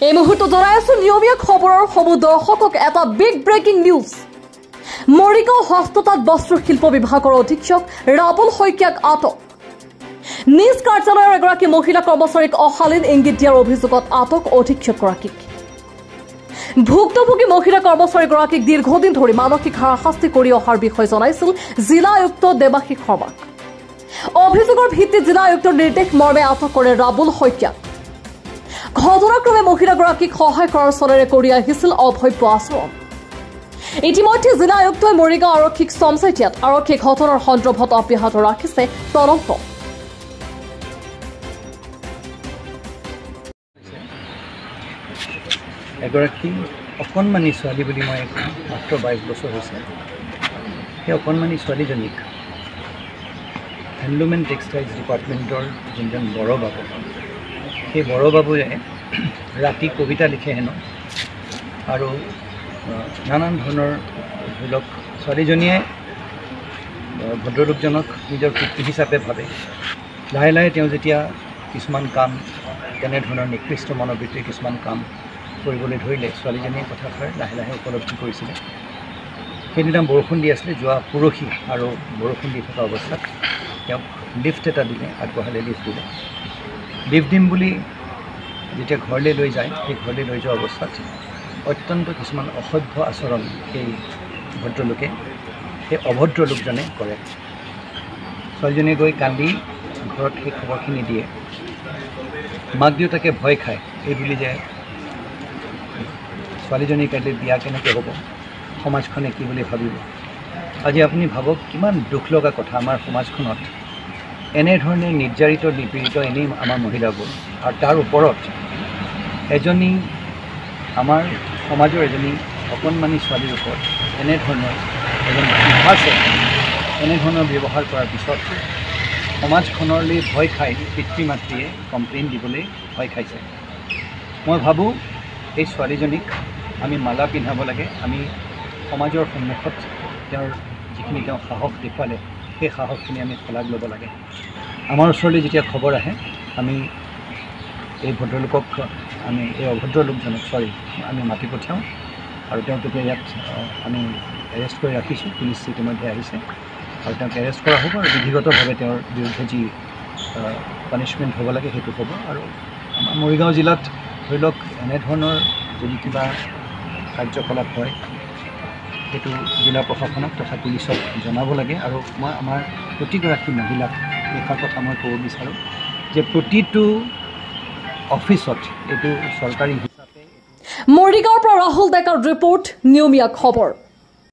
এই মুহূৰ্তত জনাই আছো নিয়মীয়া খবৰৰ সমূহ দৰ্শকক এটা বিগ ব্ৰেকিং নিউজ। মৰিগাঁও হস্ততাঁত বস্ত্ৰশিল্প বিভাগৰ অধীক্ষক ৰাবুল শইকীয়াক আটক। নিজ কাৰ্যালয়ৰ এগৰাকী মহিলা কৰ্মচাৰীক অশালীন ইংগিত দিয়াৰ অভিযোগত আটক অধীক্ষকগৰাকীক। ভুক্তভোগী মহিলা কৰ্মচাৰীগৰাকীক দীৰ্ঘদিন ধৰি মানসিক হাৰাশাস্তি কৰি অহাৰ বিষয়ে জনাইছিল জিলা আয়ুক্ত দেৱাশীষ শৰ্মাক। অভিযোগৰ ভিত্তিত জিলা আয়ুক্তৰ নিৰ্দেশ মৰ্মে আটক কৰে ৰাবুল শইকীয়াক। ঘটনাক্ৰমে মহিলাগৰাকীক সহায় কৰাৰ চলেৰে কৰি আহিছিল অভব্য আচৰণ। ইতিমধ্যে জিলা আয়ুক্তই মৰিগাঁও আৰক্ষীক চমচাই দিয়াত আৰক্ষীয়ে ঘটনাৰ সন্দৰ্ভত অব্যাহত ৰাখিছে তদন্ত। এগৰাকী অকণমানি ছোৱালী বুলি মই মাত্ৰ 22 বছৰ হৈছে। সেই অকণমানি ছোৱালীজনীক হেণ্ডলুম এণ্ড টেক্সটাইলছ ডিপাৰ্টমেণ্টৰ যোনজন বড়োবাবু, সেই বড়োবাবুৱে ৰাতি কবিতা লিখে হেনো আৰু নানান ধৰণৰ ধৰি লওক ছোৱালীজনীয়ে ভদ্ৰলোকজনক নিজৰ পিতৃ হিচাপে ভাবে। লাহে লাহে তেওঁ যেতিয়া কিছুমান কাম তেনেধৰণৰ নিকৃষ্ট মনোবৃত্তিৰ কিছুমান কাম কৰিবলৈ ধৰিলে, ছোৱালীজনীয়ে কথাষাৰ লাহে লাহে উপলব্ধি কৰিছিলে। সেইদিনা বৰষুণ দি আছিলে, যোৱা পৰহি, আৰু বৰষুণ দি থকা অৱস্থাত তেওঁক লিফ্ট এটা দিলে, আগবঢ়ালে লিফ্ট দিলে। লিফ্ট দিম বুলি যেতিয়া ঘৰলৈ লৈ যায়, সেই ঘৰলৈ লৈ যোৱা অৱস্থাত অত্যন্ত কিছুমান অসভ্য আচৰণ সেই ভদ্ৰলোকে, সেই অভদ্ৰ লোকজনে কৰে। ছোৱালীজনীয়ে গৈ কান্দি ঘৰত সেই খবৰখিনি দিয়ে। মাক দেউতাকে ভয় খায়, এই বুলি যে ছোৱালীজনীৰ কাইলৈ বিয়া কেনেকৈ হ'ব, সমাজখনে কি বুলি ভাবিব। আজি আপুনি ভাবক কিমান দুখ লগা কথা, আমাৰ সমাজখনত এনেধৰণে নিৰ্যাৰিত নিপীড়িত এনেই আমাৰ মহিলাবোৰ, আৰু তাৰ ওপৰত এজনী আমাৰ সমাজৰ এজনী অকণমানি ছোৱালীৰ ওপৰত এনেধৰণৰ এজন বিভাসে এনেধৰণৰ ব্যৱহাৰ কৰাৰ পিছত সমাজখনলৈ ভয় খাই পিতৃ মাতৃয়ে কমপ্লেইন দিবলৈ ভয় খাইছে। মই ভাবোঁ এই ছোৱালীজনীক আমি মালা পিন্ধাব লাগে। আমি সমাজৰ সন্মুখত তেওঁৰ যিখিনি তেওঁ সাহস দেখুৱালে, সেই সাহসখিনি আমি শলাগ ল'ব লাগে। আমাৰ ওচৰলৈ যেতিয়া খবৰ আহে, আমি এই ভদ্ৰলোকক, আমি এই অভদ্ৰ লোকজনক আমি মাতি পঠিয়াওঁ, আৰু তেওঁক তেতিয়া ইয়াত আমি এৰেষ্ট কৰি ৰাখিছোঁ। পুলিচ ইতিমধ্যে আহিছে আৰু তেওঁক এৰেষ্ট কৰা হ'ব, আৰু বিধিগতভাৱে তেওঁৰ বিৰুদ্ধে যি পানিছমেণ্ট হ'ব লাগে সেইটো হ'ব। আৰু আমাৰ মৰিগাঁও জিলাত ধৰি লওক এনেধৰণৰ যদি কিবা কাৰ্যকলাপ হয়, সেইটো জিলা প্ৰশাসনক তথা পুলিচক জনাব লাগে। আৰু মই আমাৰ প্ৰতিগৰাকী মহিলাক এইষাৰ কথা মই ক'ব বিচাৰোঁ যে প্ৰতিটো অফিচত এইটো চৰকাৰী হিচাপে। মৰিগাঁৱৰ পৰা ৰাহুল ডেকাৰ ৰিপৰ্ট, নিয়মীয়া খবৰ।